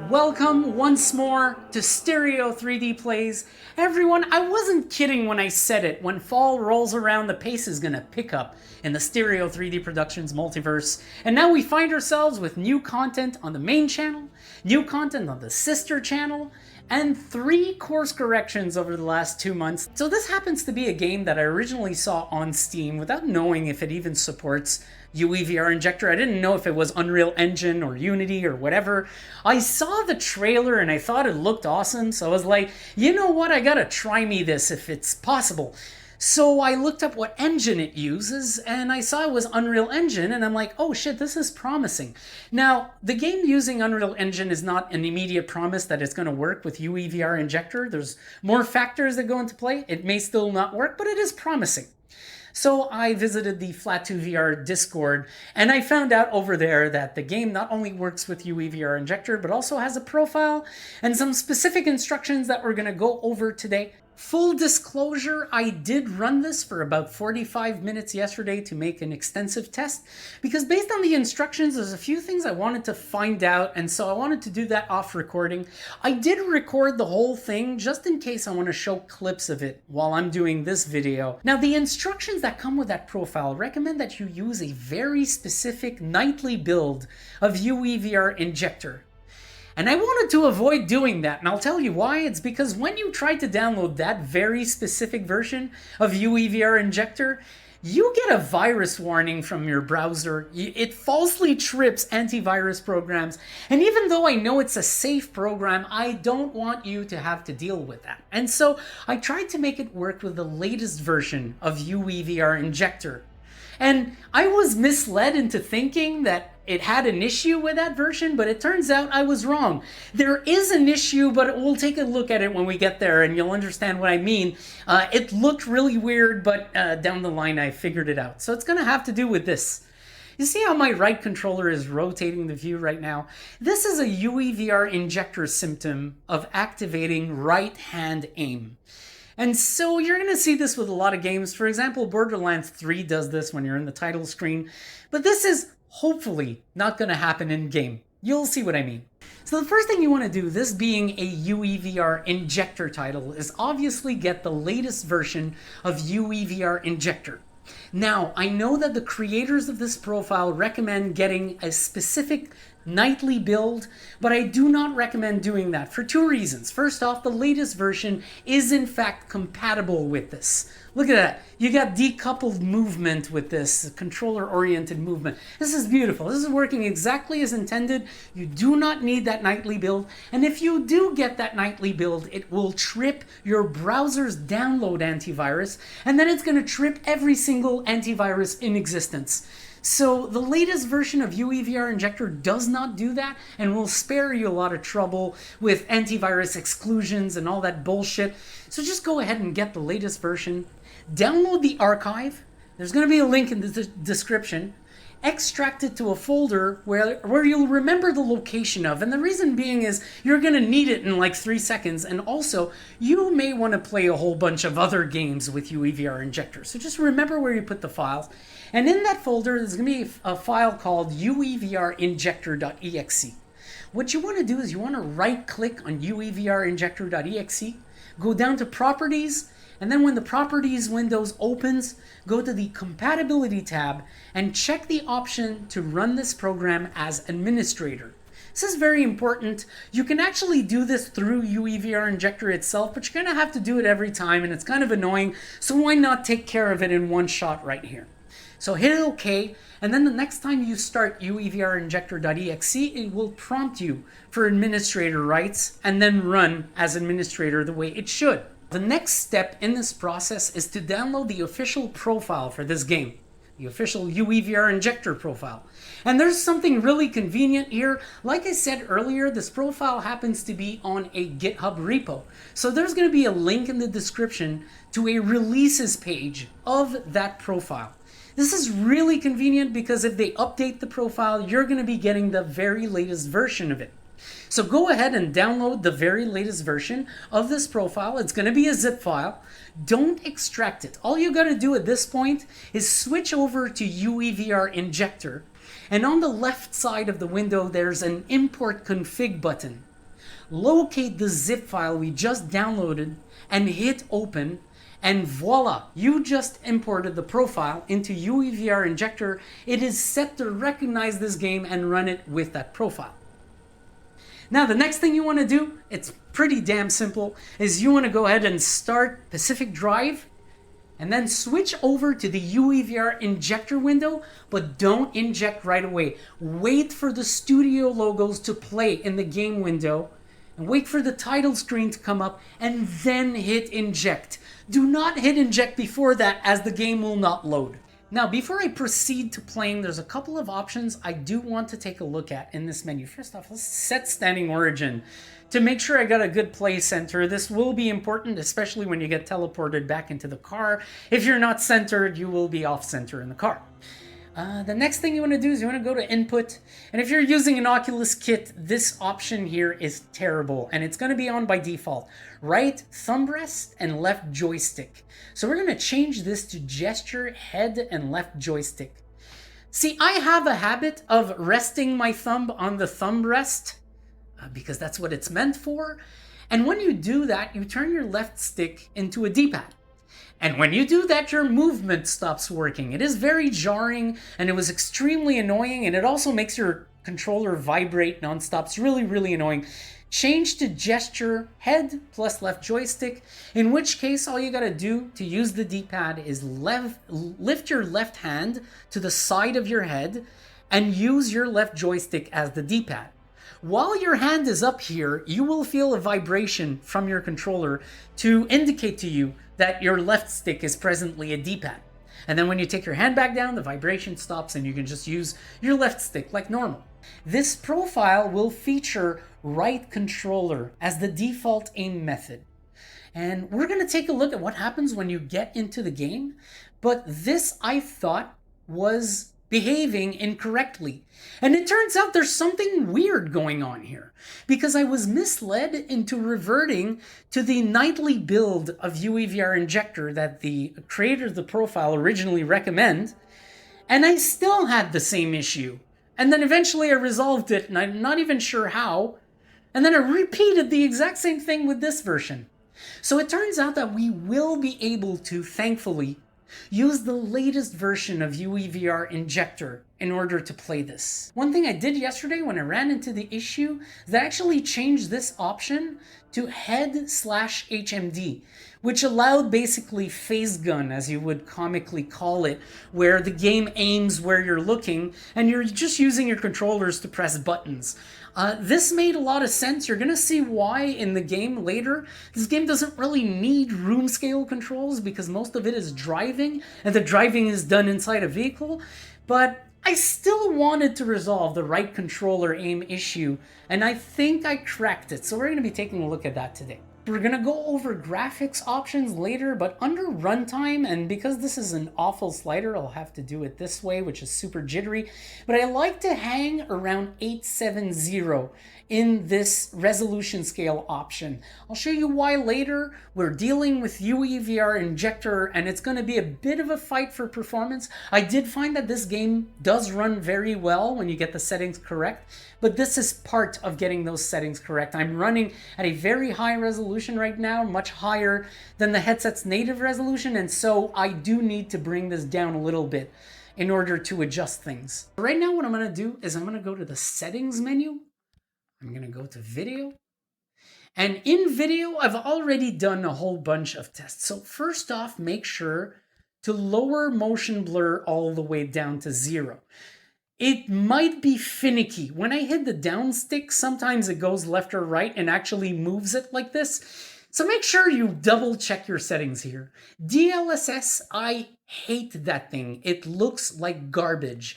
Welcome once more to Stereo 3D Plays. Everyone, I wasn't kidding when I said it. When fall rolls around, the pace is gonna pick up in the Stereo 3D Productions multiverse. And now we find ourselves with new content on the main channel, new content on the sister channel, and 3 course corrections over the last 2 months. So this happens to be a game that I originally saw on Steam without knowing if it even supports UEVR Injector. I didn't know if it was Unreal Engine or Unity or whatever. I saw the trailer and I thought it looked awesome, so I was like, you know what, I gotta try me this if it's possible. So I looked up what engine it uses, and I saw it was Unreal Engine, and I'm like, oh shit, this is promising. Now, the game using Unreal Engine is not an immediate promise that it's going to work with UEVR Injector. There's more factors that go into play. It may still not work, but it is promising. So I visited the Flat2VR Discord, and I found out over there that the game not only works with UEVR Injector, but also has a profile and some specific instructions that we're going to go over today. Full disclosure, I did run this for about 45 minutes yesterday to make an extensive test, because based on the instructions, there's a few things I wanted to find out, and so I wanted to do that off recording. I did record the whole thing just in case I want to show clips of it while I'm doing this video. Now, the instructions that come with that profile recommend that you use a very specific nightly build of UEVR Injector. And I wanted to avoid doing that, and I'll tell you why. It's because when you try to download that very specific version of UEVR Injector, you get a virus warning from your browser. It falsely trips antivirus programs, and even though I know it's a safe program, I don't want you to have to deal with that. And so I tried to make it work with the latest version of UEVR Injector. And I was misled into thinking that it had an issue with that version, but it turns out I was wrong. There is an issue, but we'll take a look at it when we get there and you'll understand what I mean. It looked really weird, but down the line I figured it out. So it's gonna have to do with this. You see how my right controller is rotating the view right now? This is a UEVR Injector symptom of activating right hand aim. And so you're going to see this with a lot of games. For example, Borderlands 3 does this when you're in the title screen. But this is hopefully not going to happen in game. You'll see what I mean. So the first thing you want to do, this being a UEVR Injector title, is obviously get the latest version of UEVR Injector. Now, I know that the creators of this profile recommend getting a specific nightly build, but I do not recommend doing that for 2 reasons. First off, the latest version is in fact compatible with this. Look at that. You got decoupled movement with this, controller-oriented movement. This is beautiful. This is working exactly as intended. You do not need that nightly build. And if you do get that nightly build, it will trip your browser's download antivirus, and then it's going to trip every single antivirus in existence. So the latest version of UEVR Injector does not do that and will spare you a lot of trouble with antivirus exclusions and all that bullshit. So just go ahead and get the latest version. Download the archive. There's going to be a link in the description. Extract it to a folder where you'll remember the location of. And the reason being is you're going to need it in like 3 seconds. And also, you may want to play a whole bunch of other games with UEVR Injector. So just remember where you put the files. And in that folder, there's going to be a file called uevrinjector.exe. What you want to do is you want to right-click on uevrinjector.exe, go down to Properties, and then when the Properties window opens, go to the Compatibility tab and check the option to run this program as administrator. This is very important. You can actually do this through UEVR Injector itself, but you're going to have to do it every time, and it's kind of annoying, so why not take care of it in one shot right here? So hit OK, and then the next time you start uevrinjector.exe, it will prompt you for administrator rights, and then run as administrator the way it should. The next step in this process is to download the official profile for this game, the official UEVR Injector profile. And there's something really convenient here. Like I said earlier, this profile happens to be on a GitHub repo. So there's going to be a link in the description to a releases page of that profile. This is really convenient because if they update the profile, you're going to be getting the very latest version of it. So go ahead and download the very latest version of this profile. It's going to be a zip file. Don't extract it. All you got to do at this point is switch over to UEVR Injector, and on the left side of the window there's an import config button. locate the zip file we just downloaded and hit open, and voila, you just imported the profile into UEVR Injector. It is set to recognize this game and run it with that profile. Now, the next thing you want to do, it's pretty damn simple, is you want to go ahead and start Pacific Drive and then switch over to the UEVR Injector window, but don't inject right away. Wait for the studio logos to play in the game window and wait for the title screen to come up and then hit inject. Do not hit inject before that, as the game will not load. Now, before I proceed to playing, there's a couple of options I do want to take a look at in this menu. First off, let's set standing origin to make sure I got a good play center. This will be important, especially when you get teleported back into the car. If you're not centered, you will be off center in the car. The next thing you want to do is you want to go to input, and if you're using an Oculus kit, this option here is terrible, and it's going to be on by default. Right thumb rest and left joystick. So we're going to change this to gesture, head, and left joystick. See, I have a habit of resting my thumb on the thumb rest because that's what it's meant for. And when you do that, you turn your left stick into a D-pad. And when you do that, your movement stops working. It is very jarring, and it was extremely annoying, and it also makes your controller vibrate nonstop. It's really, really annoying. Change to gesture, head plus left joystick, in which case all you gotta do to use the D-pad is lift your left hand to the side of your head and use your left joystick as the D-pad. While your hand is up here, you will feel a vibration from your controller to indicate to you that your left stick is presently a D-pad. And then when you take your hand back down, the vibration stops and you can just use your left stick like normal. This profile will feature right controller as the default aim method. And we're going to take a look at what happens when you get into the game. But this, I thought, was behaving incorrectly. And it turns out there's something weird going on here, because I was misled into reverting to the nightly build of UEVR Injector that the creator of the profile originally recommended, and I still had the same issue. And then eventually I resolved it, and I'm not even sure how, and then I repeated the exact same thing with this version. So it turns out that we will be able to, thankfully, use the latest version of UEVR Injector in order to play this. One thing I did yesterday when I ran into the issue is I actually changed this option to head/HMD, which allowed basically phase gun, as you would comically call it, where the game aims where you're looking and you're just using your controllers to press buttons. This made a lot of sense. You're going to see why in the game later. This game doesn't really need room scale controls because most of it is driving, and the driving is done inside a vehicle. But I still wanted to resolve the right controller aim issue, and I think I cracked it. So we're going to be taking a look at that today. We're going to go over graphics options later, but under runtime, and because this is an awful slider, I'll have to do it this way, which is super jittery, but I like to hang around 870 in this resolution scale option. I'll show you why later. We're dealing with UEVR Injector, and it's going to be a bit of a fight for performance. I did find that this game does run very well when you get the settings correct, but this is part of getting those settings correct. I'm running at a very high resolution right now, much higher than the headset's native resolution, and so I do need to bring this down a little bit in order to adjust things. Right now what I'm going to do is I'm going to go to the settings menu. I'm going to go to video. And in video, I've already done a whole bunch of tests. So first off, make sure to lower motion blur all the way down to 0. It might be finicky. When I hit the down stick, sometimes it goes left or right and actually moves it like this. So make sure you double check your settings here. DLSS, I hate that thing. It looks like garbage.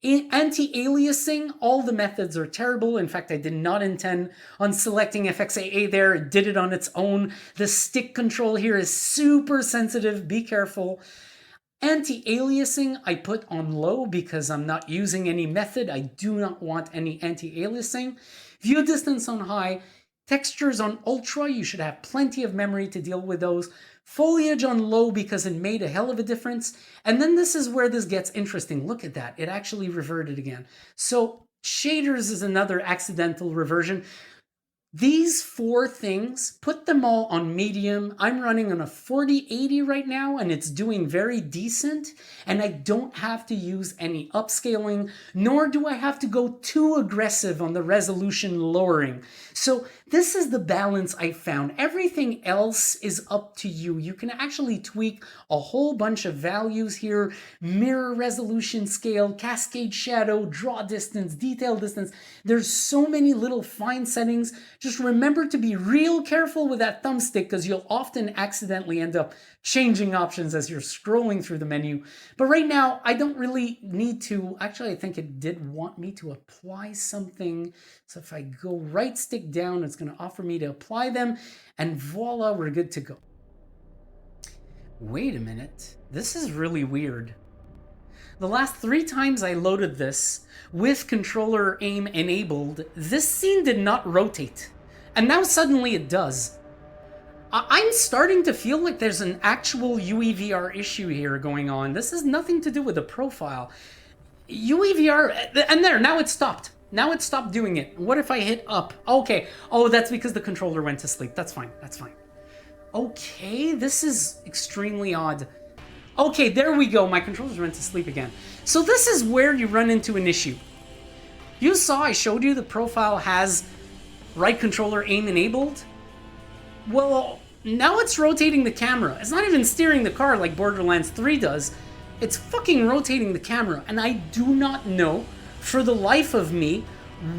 Anti-aliasing, all the methods are terrible. In fact, I did not intend on selecting FXAA there. It did it on its own. The stick control here is super sensitive. Be careful. Anti-aliasing, I put on low because I'm not using any method. I do not want any anti-aliasing. View distance on high. Textures on ultra, you should have plenty of memory to deal with those. Foliage on low because it made a hell of a difference. And then this is where this gets interesting. Look at that. It actually reverted again. So shaders is another accidental reversion. These 4 things, put them all on medium. I'm running on a 4080 right now, and it's doing very decent. And I don't have to use any upscaling, nor do I have to go too aggressive on the resolution lowering. So this is the balance I found. Everything else is up to you. You can actually tweak a whole bunch of values here: mirror resolution scale, cascade shadow, draw distance, detail distance. There's so many little fine settings. Just remember to be real careful with that thumbstick, because you'll often accidentally end up changing options as you're scrolling through the menu. But right now, I don't really need to. Actually, I think it did want me to apply something. So if I go right stick down, it's going to offer me to apply them, and voila, we're good to go. Wait a minute. This is really weird. The last 3 times I loaded this with controller aim enabled, this scene did not rotate. And now suddenly it does. I'm starting to feel like there's an actual UEVR issue here going on. This has nothing to do with the profile. UEVR, and there, now it stopped. Now it stopped doing it. What if I hit up? Okay. Oh, that's because the controller went to sleep. That's fine. That's fine. Okay, this is extremely odd. Okay, there we go. My controllers went to sleep again. So this is where you run into an issue. You saw I showed you the profile has right controller aim enabled. Well, now it's rotating the camera. It's not even steering the car like Borderlands 3 does. It's fucking rotating the camera. And I do not know, for the life of me,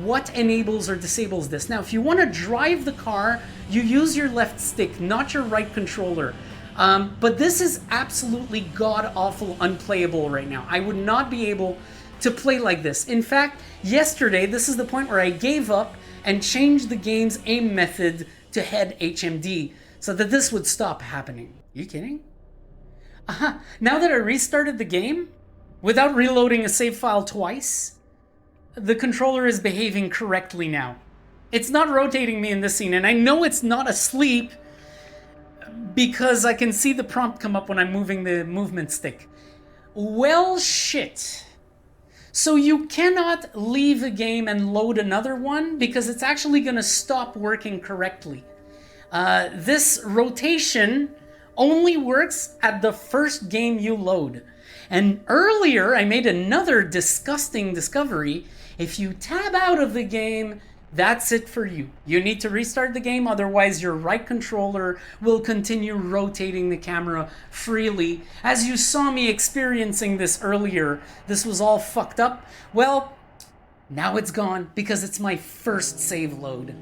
what enables or disables this. Now, if you want to drive the car, you use your left stick, not your right controller. But this is absolutely god-awful unplayable right now. I would not be able to play like this. In fact, yesterday, this is the point where I gave up and changed the game's aim method to head HMD so that this would stop happening. Are you kidding? Now that I restarted the game, without reloading a save file twice, the controller is behaving correctly now. It's not rotating me in this scene, and I know it's not asleep because I can see the prompt come up when I'm moving the movement stick. Well, shit. So you cannot leave a game and load another one because it's actually going to stop working correctly. This rotation only works at the first game you load. And earlier I made another disgusting discovery. If you tab out of the game, that's it for you. You need to restart the game, otherwise your right controller will continue rotating the camera freely. As you saw me experiencing this earlier, this was all fucked up. Well, now it's gone because it's my first save load.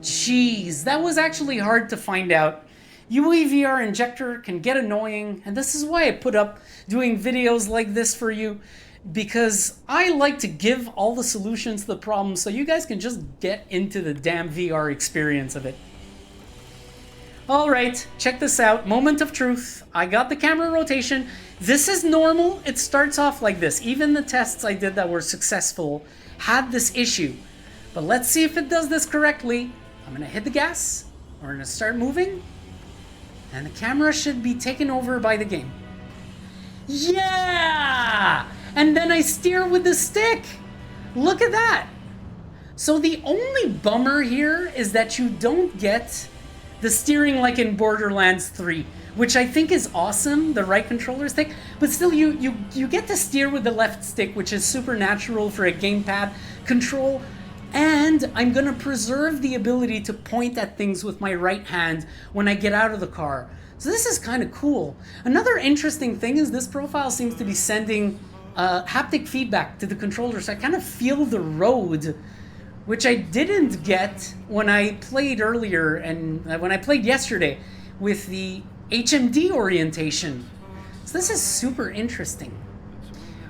Jeez, that was actually hard to find out. UEVR Injector can get annoying, and this is why I put up doing videos like this for you, because I like to give all the solutions to the problem so you guys can just get into the damn VR experience of it. Alright, check this out. Moment of truth. I got the camera rotation. This is normal. It starts off like this. Even the tests I did that were successful had this issue. But let's see if it does this correctly. I'm going to hit the gas. We're going to start moving. And the camera should be taken over by the game. Yeah! And then I steer with the stick. Look at that. So the only bummer here is that you don't get the steering like in Borderlands 3, which I think is awesome, the right controller stick, but still you get to steer with the left stick, which is supernatural for a gamepad control. And I'm gonna preserve the ability to point at things with my right hand when I get out of the car. So this is kind of cool. Another interesting thing is this profile seems to be sending haptic feedback to the controller, so I kind of feel the road, which I didn't get when I played earlier and when I played yesterday with the HMD orientation. So this is super interesting.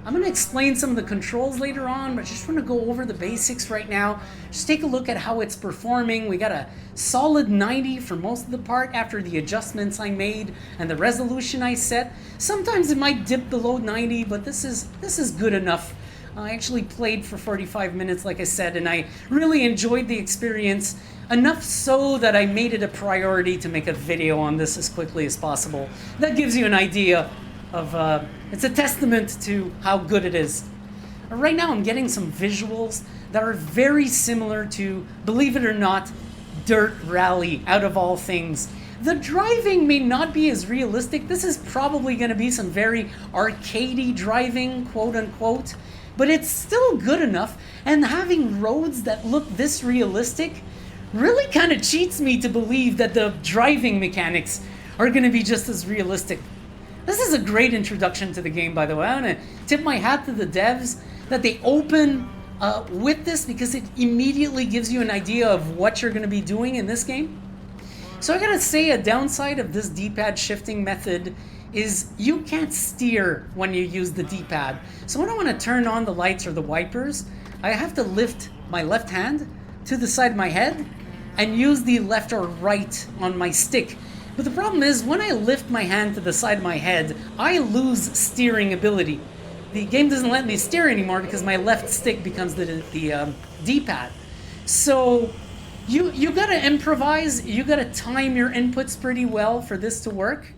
I'm going to explain some of the controls later on, but I just want to go over the basics right now. Just take a look at how it's performing. We got a solid 90 for most of the part after the adjustments I made and the resolution I set. Sometimes it might dip below 90, but this is good enough. I actually played for 45 minutes, like I said, and I really enjoyed the experience. Enough so that I made it a priority to make a video on this as quickly as possible. That gives you an idea of, it's a testament to how good it is. Right now I'm getting some visuals that are very similar to, believe it or not, dirt rally out of all things. The driving may not be as realistic. This is probably going to be some very arcadey driving, quote unquote, but it's still good enough. And having roads that look this realistic really kind of cheats me to believe that the driving mechanics are going to be just as realistic. This is a great introduction to the game, by the way. I want to tip my hat to the devs that they open with this, because it immediately gives you an idea of what you're going to be doing in this game. So I gotta say, a downside of this D-pad shifting method is you can't steer when you use the D-pad. So when I want to turn on the lights or the wipers, I have to lift my left hand to the side of my head and use the left or right on my stick. But the problem is, when I lift my hand to the side of my head, I lose steering ability. The game doesn't let me steer anymore because my left stick becomes the D-pad. So you gotta improvise, you gotta time your inputs pretty well for this to work.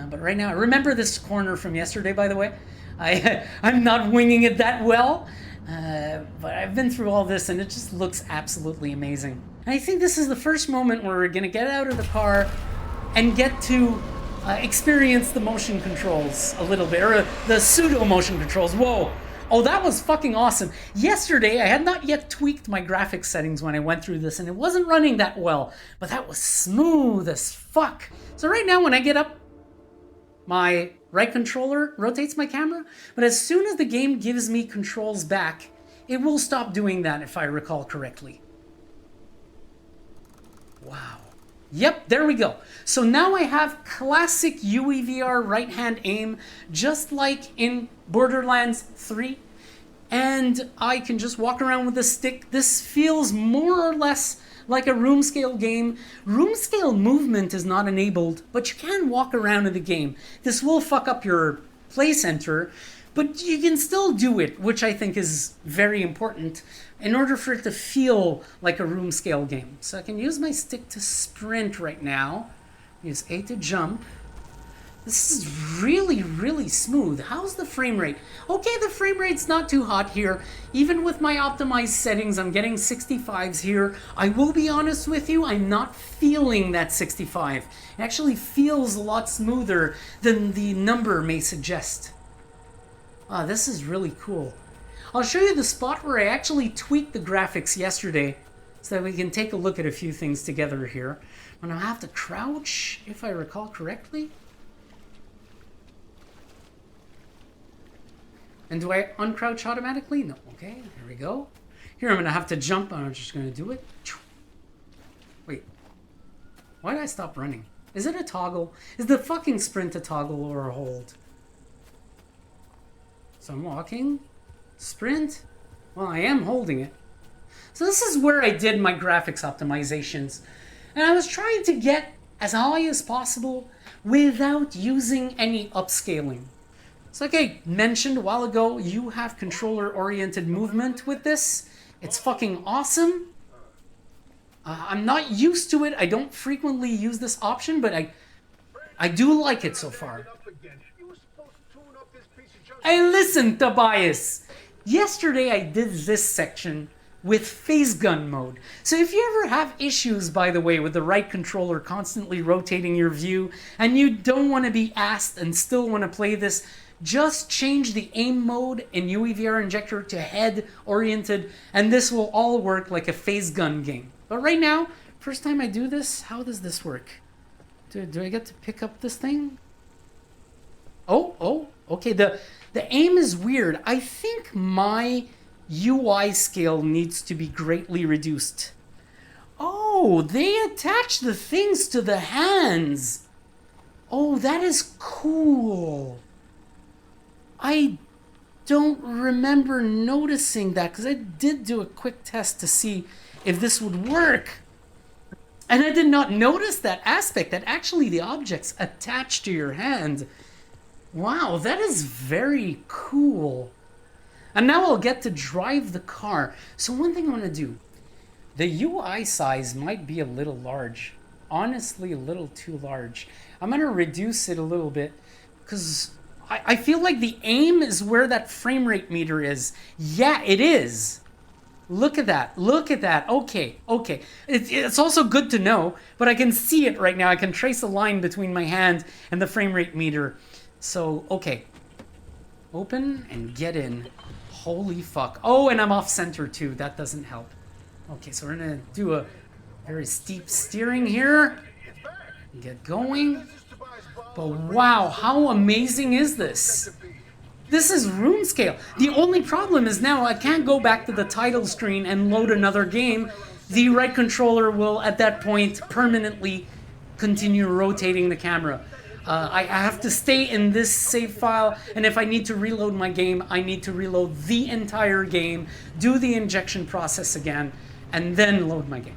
But right now, remember this corner from yesterday, by the way? I'm not winging it that well, but I've been through all this and it just looks absolutely amazing. And I think this is the first moment where we're gonna get out of the car and get to experience the motion controls a little bit, or the pseudo motion controls. Whoa. Oh, that was fucking awesome. Yesterday, I had not yet tweaked my graphics settings when I went through this, and it wasn't running that well, but that was smooth as fuck. So right now, when I get up, my right controller rotates my camera, but as soon as the game gives me controls back, it will stop doing that, if I recall correctly. Wow. Yep, there we go. So now I have classic UEVR right-hand aim, just like in Borderlands 3. And I can just walk around with a stick. This feels more or less like a room scale game. Room scale movement is not enabled, but you can walk around in the game. This will fuck up your play center, but you can still do it, which I think is very important in order for it to feel like a room scale game. So I can use my stick to sprint right now. Use A to jump. This is really, really smooth. How's the frame rate? Okay, the frame rate's not too hot here. Even with my optimized settings, I'm getting 65s here. I will be honest with you, I'm not feeling that 65. It actually feels a lot smoother than the number may suggest. Ah, this is really cool. I'll show you the spot where I actually tweaked the graphics yesterday so that we can take a look at a few things together here. And I'll have to crouch, if I recall correctly. And do I uncrouch automatically? No. Okay, here we go. Here I'm going to have to jump, and I'm just going to do it. Wait. Why did I stop running? Is it a toggle? Is the fucking sprint a toggle or a hold? So I'm walking. Sprint. Well, I am holding it. So this is where I did my graphics optimizations. And I was trying to get as high as possible without using any upscaling. So like I mentioned a while ago, you have controller-oriented movement with this. It's fucking awesome. I'm not used to it. I don't frequently use this option, but I do like it so far. Hey, listen, Tobias. Yesterday I did this section with phase gun mode. So if you ever have issues, by the way, with the right controller constantly rotating your view, and you don't want to be asked and still want to play this, just change the aim mode in UEVR Injector to head oriented, and this will all work like a phase gun game. But right now, first time I do this, how does this work? Do I get to pick up this thing? Oh, okay, the aim is weird. I think my UI scale needs to be greatly reduced. Oh, they attach the things to the hands. Oh, that is cool. I don't remember noticing that because I did do a quick test to see if this would work. And I did not notice that aspect, that actually the objects attach to your hand. Wow, that is very cool. And now I'll get to drive the car. So one thing I want to do, the UI size might be a little large. Honestly, a little too large. I'm going to reduce it a little bit because I feel like the aim is where that frame rate meter is. Yeah, it is. Look at that. Look at that. Okay, okay. It's also good to know, but I can see it right now. I can trace a line between my hand and the frame rate meter. So, okay. Open and get in. Holy fuck. Oh, and I'm off center too. That doesn't help. Okay, so we're gonna do a very steep steering here. Get going. But wow, how amazing is this? This is room scale. The only problem is now I can't go back to the title screen and load another game. The right controller will, at that point, permanently continue rotating the camera. I have to stay in this save file, and if I need to reload my game, I need to reload the entire game, do the injection process again, and then load my game.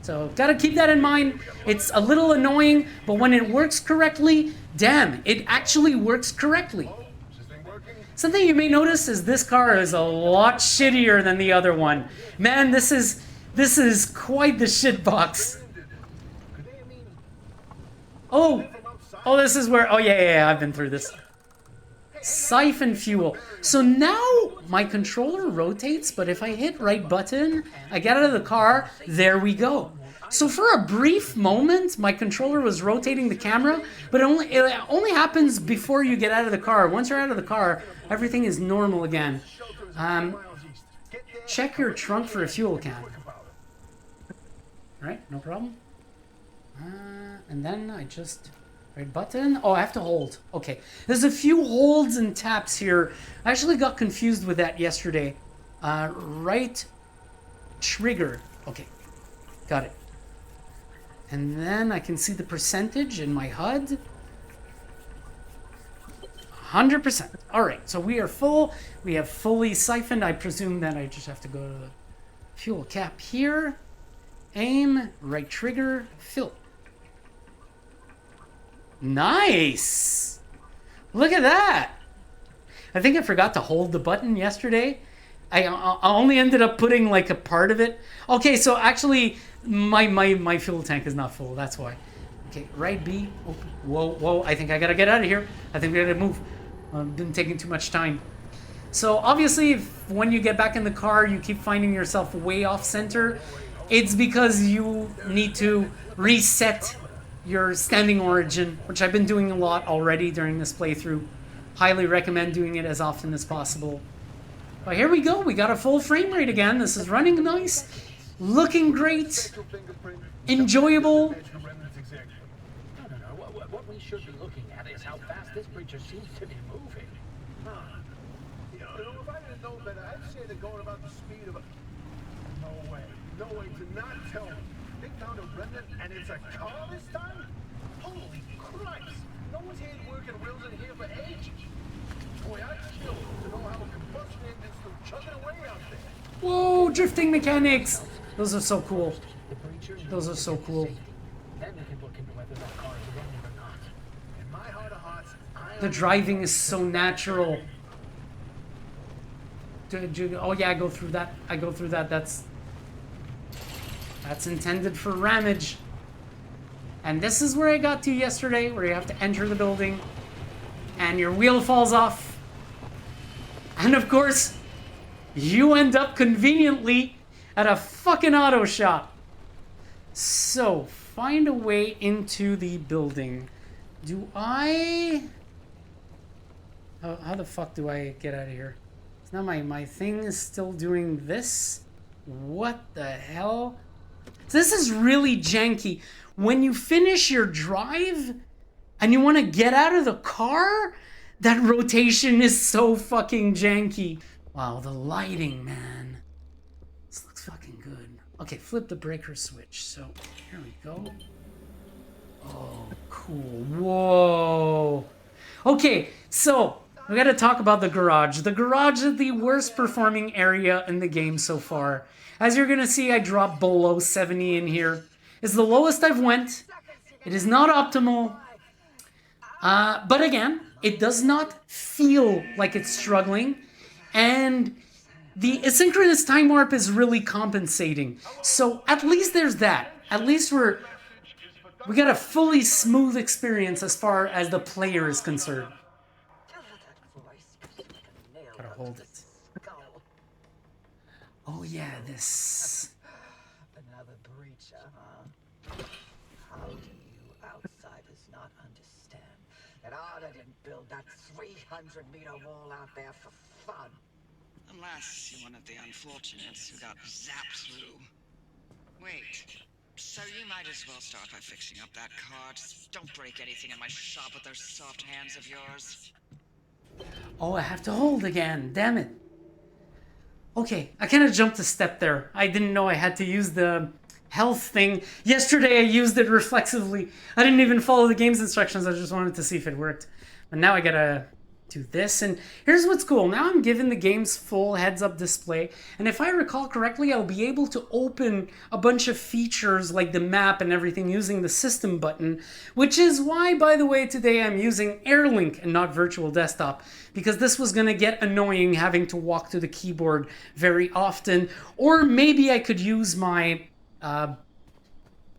So, gotta keep that in mind. It's a little annoying, but when it works correctly, damn, it actually works correctly. Something you may notice is this car is a lot shittier than the other one. Man, this is quite the shitbox. Oh, this is where, oh yeah, I've been through this. Siphon fuel. So now my controller rotates, but if I hit right button, I get out of the car, there we go. So for a brief moment, my controller was rotating the camera, but it only happens before you get out of the car. Once you're out of the car, everything is normal again. Check your trunk for a fuel can. Right, no problem. And then I just... right button? Oh, I have to hold. Okay. There's a few holds and taps here. I actually got confused with that yesterday. Right trigger. Okay. Got it. And then I can see the percentage in my HUD. 100%. All right. So we are full. We have fully siphoned. I presume that I just have to go to the fuel cap here. Aim. Right trigger. Fill. Nice! Look at that! I think I forgot to hold the button yesterday. I only ended up putting like a part of it. Okay, so actually my fuel tank is not full, that's why. Okay, right B. Open. Whoa, I think I gotta get out of here. I think we gotta move. I've been taking too much time. So obviously, when you get back in the car, you keep finding yourself way off center. It's because you need to reset your standing origin, which I've been doing a lot already during this playthrough. Highly recommend doing it as often as possible. But here we go. We got a full frame rate again. This is running nice, looking great, enjoyable. What we should be looking at is how fast this creature seems to be moving. You know, if I didn't know better, I'd say they're going about the speed of a... No way to not tell me. They found a remnant and it's a car this time? Holy Christ! No one's had working wheels in here for ages. Boy, I'd kill to know how a combustion engine's still chugging away out there. Whoa, drifting mechanics! Those are so cool. Those are so cool. Then we can look into whether that car is running or not. In my heart of hearts, The driving is so natural. Oh yeah, I go through that. That's intended for ramage. And this is where I got to yesterday, where you have to enter the building and your wheel falls off. And of course, you end up conveniently at a fucking auto shop. So, find a way into the building. Do I... How the fuck do I get out of here? Now my thing is still doing this? What the hell? This is really janky. When you finish your drive and you want to get out of the car, that rotation is so fucking janky. Wow, the lighting, man. This looks fucking good. Okay, flip the breaker switch. So, here we go. Oh, cool. Whoa. Okay, so we got to talk about the garage. The garage is the worst performing area in the game so far. As you're going to see, I dropped below 70 in here. It's the lowest I've went. It is not optimal. But again, it does not feel like it's struggling. And the asynchronous time warp is really compensating. So at least there's that. At least we got a fully smooth experience as far as the player is concerned. Gotta hold it. Oh yeah, this. Another breacher, huh? How do you outsiders not understand that Arda didn't build that 300-meter wall out there for fun? Unless you're one of the unfortunates who got zapped through. Wait, so you might as well start by fixing up that car. Just don't break anything in my shop with those soft hands of yours. Oh, I have to hold again. Damn it. Okay, I kind of jumped a step there. I didn't know I had to use the health thing. Yesterday I used it reflexively. I didn't even follow the game's instructions. I just wanted to see if it worked. But now I gotta do this. And here's what's cool. Now I'm given the game's full heads-up display. And if I recall correctly, I'll be able to open a bunch of features like the map and everything using the system button, which is why, by the way, today I'm using AirLink and not Virtual Desktop, because this was going to get annoying having to walk to the keyboard very often. Or maybe I could use my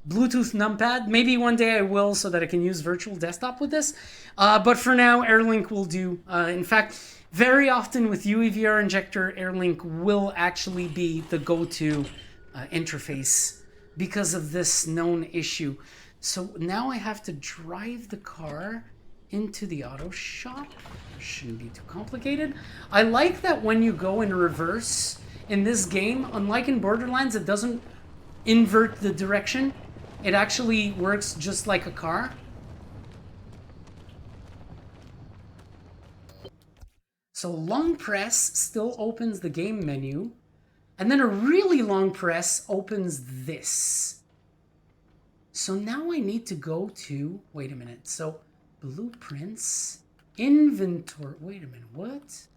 Bluetooth numpad. Maybe one day I will, so that I can use Virtual Desktop with this. But for now, AirLink will do. In fact, very often with UEVR Injector, AirLink will actually be the go-to interface because of this known issue. So now I have to drive the car into the auto shop. Shouldn't be too complicated. I like that when you go in reverse in this game, unlike in Borderlands, it doesn't invert the direction. It actually works just like a car. So long press still opens the game menu, and then a really long press opens this. So now I need to go to, wait a minute, so blueprints, inventory, wait a minute, what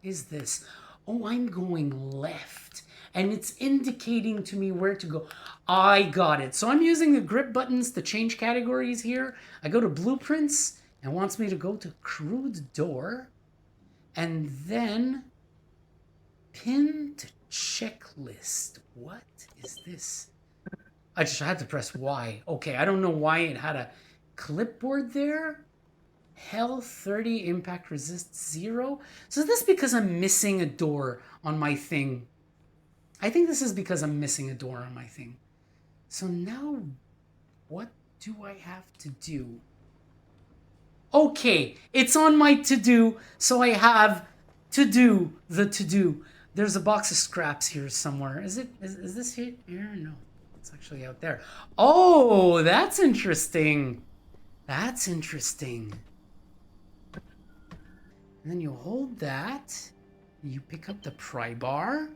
is this? Oh, I'm going left, and it's indicating to me where to go. I got it. So I'm using the grip buttons to change categories here. I go to blueprints, and it wants me to go to crude door, and then pin to checklist. What is this? I just had to press Y. Okay, I don't know why it had a clipboard there. Health 30, impact resist 0. So is this because I'm missing a door on my thing? I think this is because I'm missing a door on my thing. So now, what do I have to do? Okay, it's on my to-do, so I have to do the to-do. There's a box of scraps here somewhere. Is this here? No, it's actually out there. Oh, that's interesting. That's interesting. And then you hold that, you pick up the pry bar,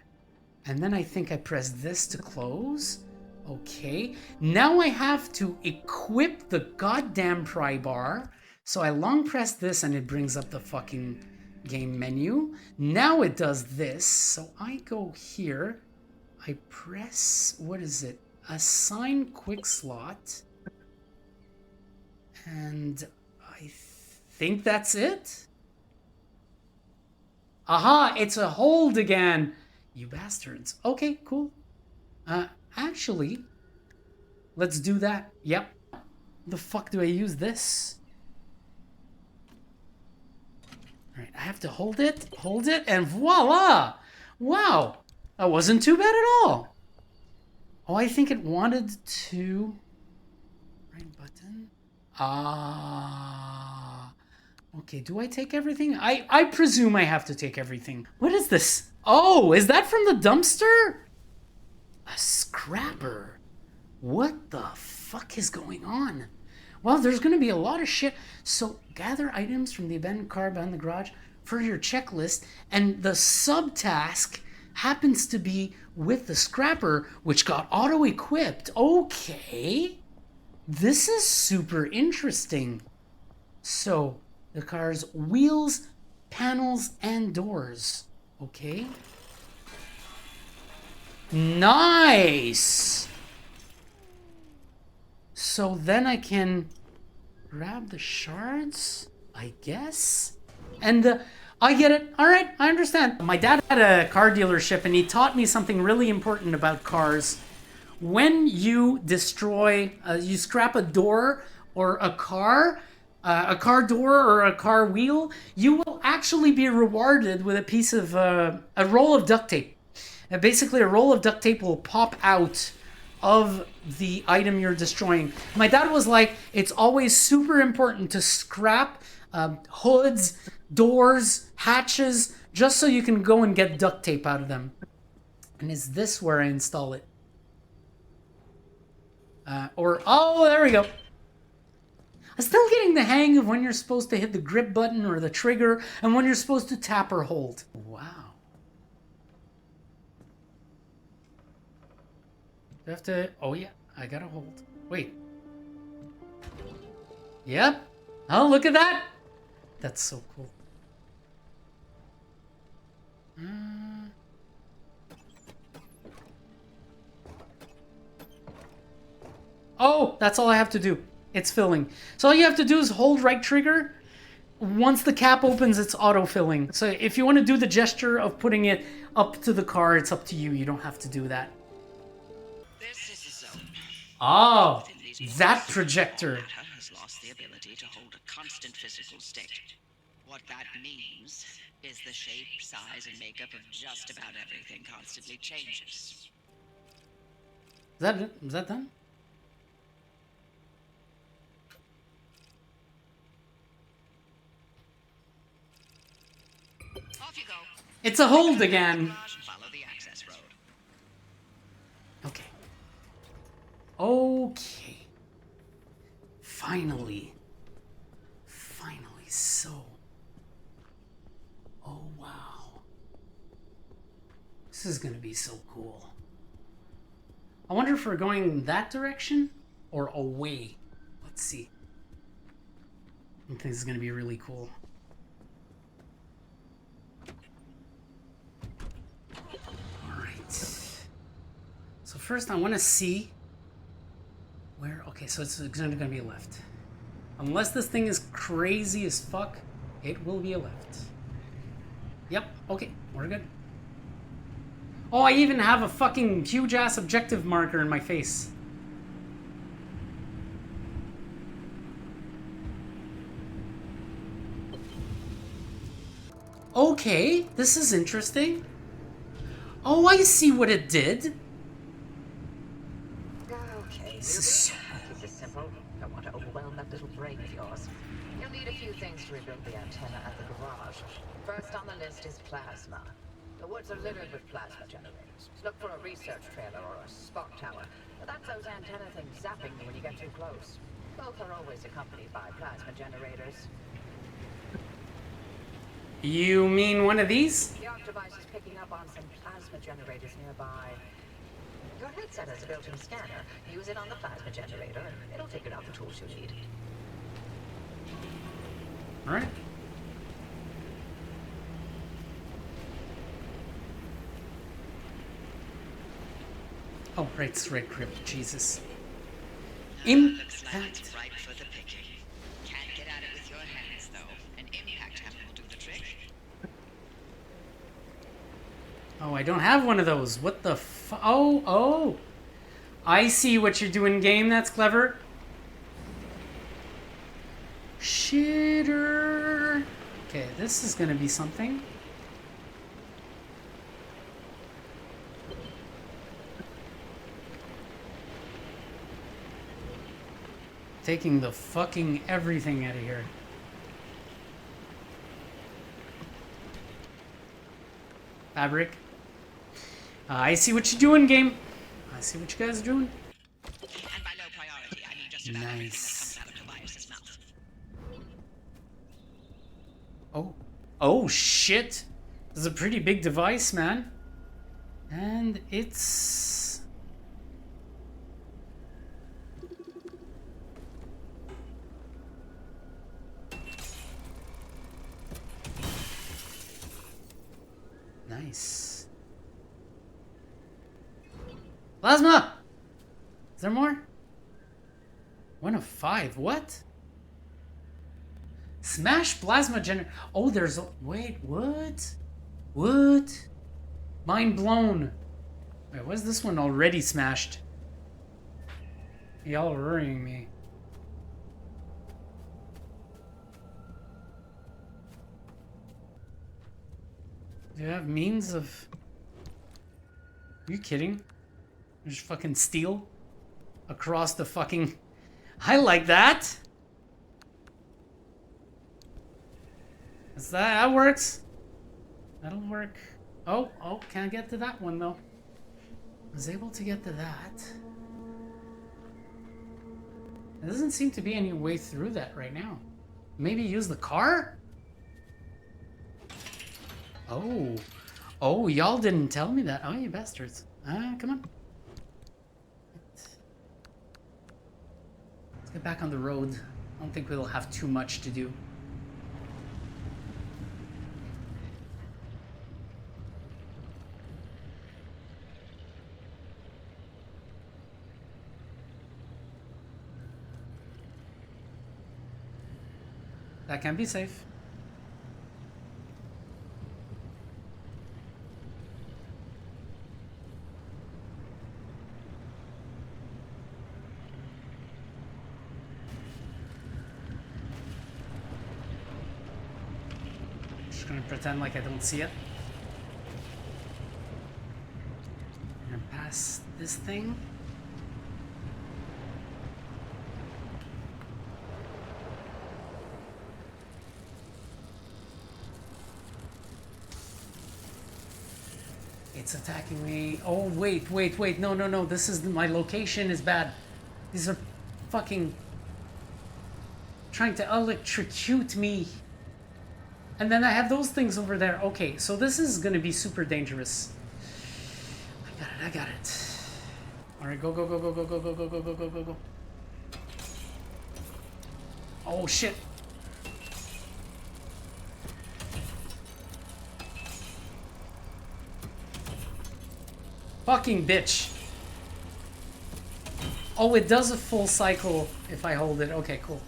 and then I think I press this to close. Okay, now I have to equip the goddamn pry bar. So I long press this and it brings up the fucking game menu. Now it does this. So I go here, I press, what is it? Assign quick slot. And I think that's it. Aha, it's a hold again. You bastards. Okay, cool. Actually, let's do that. Yep. The fuck do I use this? Alright, I have to hold it, and voila! Wow, that wasn't too bad at all. Oh, I think it wanted to... Right button? Ah... Okay, do I take everything? I presume I have to take everything. What is this? Oh, is that from the dumpster? A scrapper. What the fuck is going on? Well, there's going to be a lot of shit. So gather items from the abandoned car behind the garage for your checklist. And the subtask happens to be with the scrapper, which got auto-equipped. Okay. This is super interesting. So the car's wheels, panels, and doors. Okay. Nice. So then I can grab the shards, I guess. And I get it. All right, I understand. My dad had a car dealership and he taught me something really important about cars. When you destroy, you scrap a door or a car door or a car wheel, you will actually be rewarded with a piece of, a roll of duct tape. And basically, a roll of duct tape will pop out of the item you're destroying. My dad was like, it's always super important to scrap hoods, doors, hatches, just so you can go and get duct tape out of them. And is this where I install it? Oh, there we go. I'm still getting the hang of when you're supposed to hit the grip button or the trigger and when you're supposed to tap or hold. Wow. Do I have to... Oh, yeah. I gotta hold. Wait. Yep. Oh, look at that. That's so cool. Oh, that's all I have to do. It's filling. So all you have to do is hold right trigger. Once the cap opens, it's auto-filling. So if you want to do the gesture of putting it up to the car, it's up to you. You don't have to do that. This is the zone. Oh, Within these that walls, projector. matter has lost the ability to hold a constant physical state. What that means is the shape, size, and makeup of just about everything constantly changes. Is that it? Is that done? Off you go. It's a hold again. Follow the access road. Okay. Okay. Finally. Finally, so. Oh, wow. This is gonna be so cool. I wonder if we're going that direction or away. Let's see. I think this is gonna be really cool. Alright. So first I want to see where... Okay, so it's going to be a left. Unless this thing is crazy as fuck, it will be a left. Yep, okay, we're good. Oh, I even have a fucking huge-ass objective marker in my face. Okay, this is interesting. Oh, I see what it did. Okay, This is so keep this simple. Don't want to overwhelm that little brain of yours. You'll need a few things to rebuild the antenna at the garage. First on the list is plasma. The woods are littered with plasma generators. Look for a research trailer or a spot tower. That's those antenna things zapping you when you get too close. Both are always accompanied by plasma generators. You mean one of these? The ARC device is picking up on some plasma generators nearby. Your headset has a built-in scanner. Use it on the plasma generator, and it'll figure out the tools you need. All right. Oh, right, it's right grip. Jesus. Looks like Impact. it's ripe for the picking. Can't get at it with your hands, though. An impact hammer will do the trick. Oh, I don't have one of those. What the oh. I see what you're doing, game. That's clever. Shitter. Okay, this is gonna be something. Taking the fucking everything out of here. Fabric. I see what you're doing, game. I see what you guys are doing. And by low priority, I mean just about everything that Nice. comes out of Tobias's mouth. Oh. Oh, shit. This is a pretty big device, man. And it's... Nice. Plasma! Is there more? 1 of 5. What? Smash plasma generator. Oh, there's a... Wait, what? What? Mind blown. Wait, was this one already smashed? Y'all worrying me. Do you have means of... Are you kidding? There's fucking steel across the fucking... I like that! That works. That'll work. Oh, can't get to that one though. I was able to get to that. There doesn't seem to be any way through that right now. Maybe use the car? Oh, y'all didn't tell me that. Oh, you bastards. Come on. Let's get back on the road. I don't think we'll have too much to do. That can be safe. Just gonna pretend like I don't see it. I'm gonna pass this thing. It's attacking me. Oh, wait. No. This is... my location is bad. These are fucking... trying to electrocute me. And then I have those things over there. Okay, so this is gonna be super dangerous. I got it. Alright, go. Oh, shit. Fucking bitch. Oh, it does a full cycle if I hold it. Okay, cool.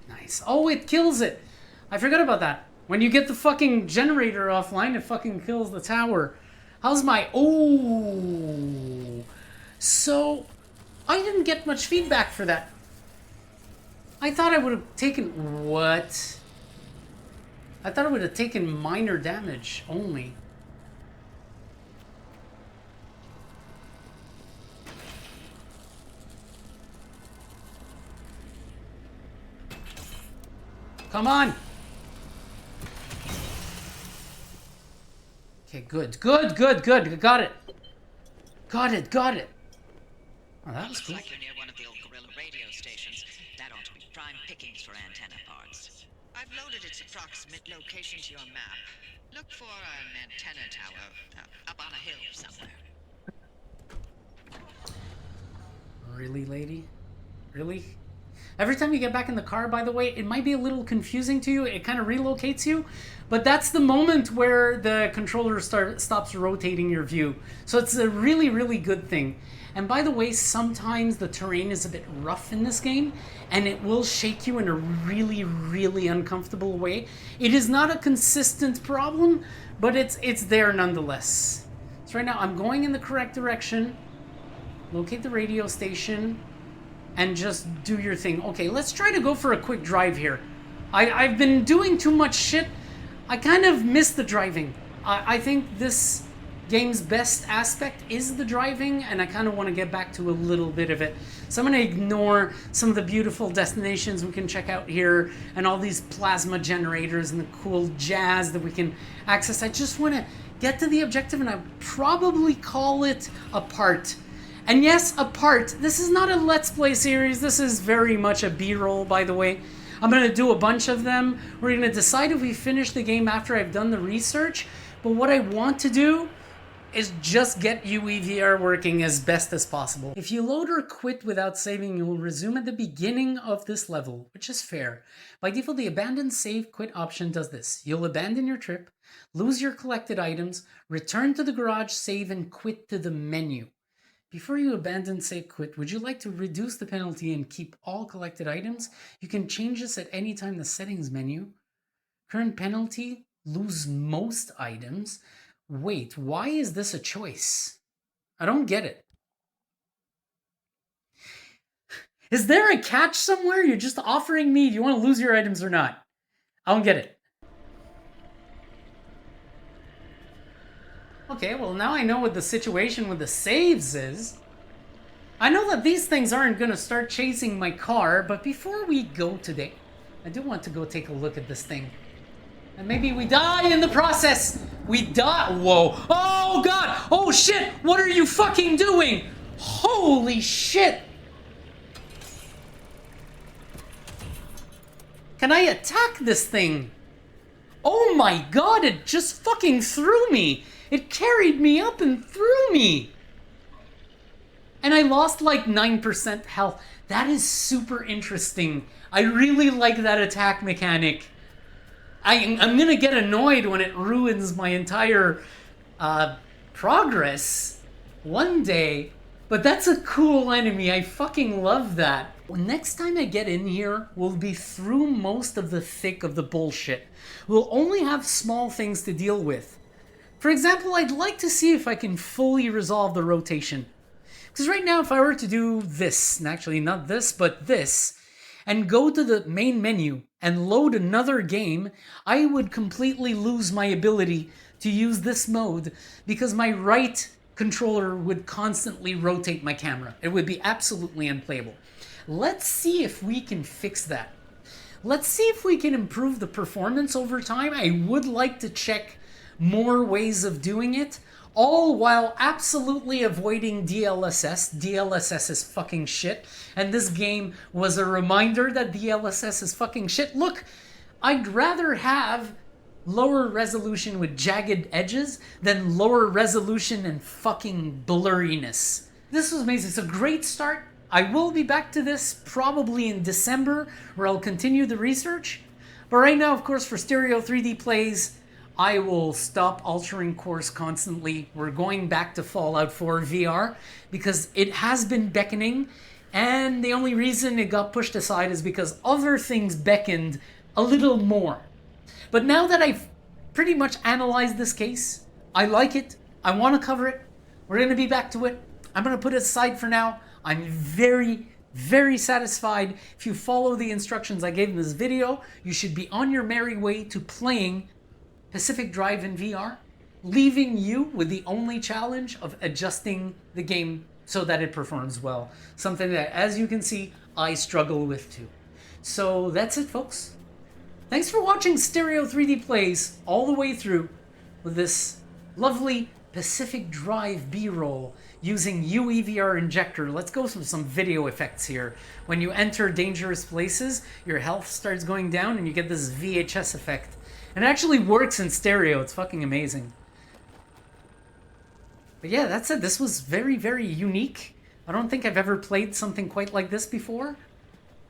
Nice. Oh, it kills it. I forgot about that. When you get the fucking generator offline, it fucking kills the tower. How's my... Oh. So, I didn't get much feedback for that. I thought I would have taken... What? I thought it would have taken minor damage only. Come on! Okay, good. Got it. Got it. Oh, that was Looks cool. like you're near one of the old Gorilla radio stations. That ought to be prime pickings for antenna parts. I've loaded its approximate location to your map. Look for an antenna tower up on a hill somewhere. Really, lady? Really? Every time you get back in the car, by the way, it might be a little confusing to you. It kind of relocates you. But that's the moment where the controller stops rotating your view. So it's a really, really good thing. And by the way, sometimes the terrain is a bit rough in this game, and it will shake you in a really, really uncomfortable way. It is not a consistent problem, but it's there nonetheless. So right now, I'm going in the correct direction. Locate the radio station, and just do your thing. Okay, let's try to go for a quick drive here. I've been doing too much shit. I kind of miss the driving. I think this game's best aspect is the driving, and I kind of want to get back to a little bit of it. So I'm going to ignore some of the beautiful destinations we can check out here, and all these plasma generators and the cool jazz that we can access. I just want to get to the objective, and I'll probably call it a part. And yes, a part. This is not a Let's Play series. This is very much a B-roll, by the way. I'm going to do a bunch of them. We're going to decide if we finish the game after I've done the research. But what I want to do is just get UEVR working as best as possible. If you load or quit without saving, you will resume at the beginning of this level, which is fair. By default, the abandon save quit option does this. You'll abandon your trip, lose your collected items, return to the garage, save, and quit to the menu. Before you abandon save quit, would you like to reduce the penalty and keep all collected items? You can change this at any time in the settings menu. Current penalty, lose most items. Wait, why is this a choice? I don't get it. Is there a catch somewhere? You're just offering me, do you want to lose your items or not? I don't get it. Okay, well now I know what the situation with the saves is. I know that these things aren't gonna start chasing my car, but before we go today, I do want to go take a look at this thing. And maybe we die in the process! We die! Whoa! Oh god! Oh shit! What are you fucking doing? Holy shit! Can I attack this thing? Oh my god, it just fucking threw me! It carried me up and threw me! And I lost like 9% health. That is super interesting. I really like that attack mechanic. I'm gonna get annoyed when it ruins my entire progress one day, but that's a cool enemy. I fucking love that. Next time I get in here, we'll be through most of the thick of the bullshit. We'll only have small things to deal with. For example, I'd like to see if I can fully resolve the rotation. Because right now, if I were to do this, and actually not this, but this, and go to the main menu and load another game, I would completely lose my ability to use this mode because my right controller would constantly rotate my camera. It would be absolutely unplayable. Let's see if we can fix that. Let's see if we can improve the performance over time. I would like to check more ways of doing it, all while absolutely avoiding DLSS. DLSS is fucking shit, and this game was a reminder that DLSS is fucking shit. Look, I'd rather have lower resolution with jagged edges than lower resolution and fucking blurriness. This was amazing. It's a great start. I will be back to this probably in December, where I'll continue the research. But right now, of course, for Stereo 3D plays, I will stop altering course constantly. We're going back to Fallout 4 VR because it has been beckoning, and the only reason it got pushed aside is because other things beckoned a little more. But now that I've pretty much analyzed this case, I like it, I want to cover it, we're going to be back to it. I'm going to put it aside for now. I'm very, very satisfied. If you follow the instructions I gave in this video, you should be on your merry way to playing Pacific Drive in VR, leaving you with the only challenge of adjusting the game so that it performs well. Something that, as you can see, I struggle with too. So that's it, folks. Thanks for watching Stereo 3D Plays all the way through with this lovely Pacific Drive B-roll using UEVR Injector. Let's go through some video effects here. When you enter dangerous places, your health starts going down and you get this VHS effect. And it actually works in stereo. It's fucking amazing. But yeah, that's it. This was very, very unique. I don't think I've ever played something quite like this before.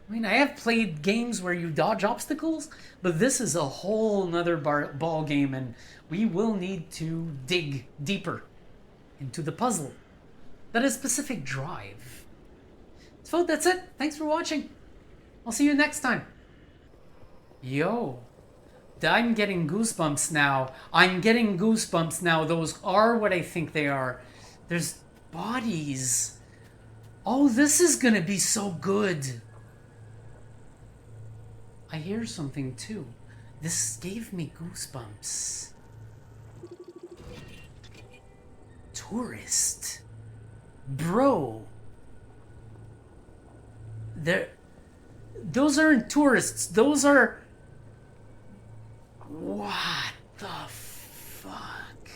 I mean, I have played games where you dodge obstacles, but this is a whole nother ball game, and we will need to dig deeper into the puzzle that is Pacific Drive. So that's it. Thanks for watching. I'll see you next time. Yo. I'm getting goosebumps now. I'm getting goosebumps now. Those are what I think they are. There's bodies. Oh, this is gonna be so good. I hear something too. This gave me goosebumps. Tourist. Bro. Those aren't tourists. Those are... What the fuck?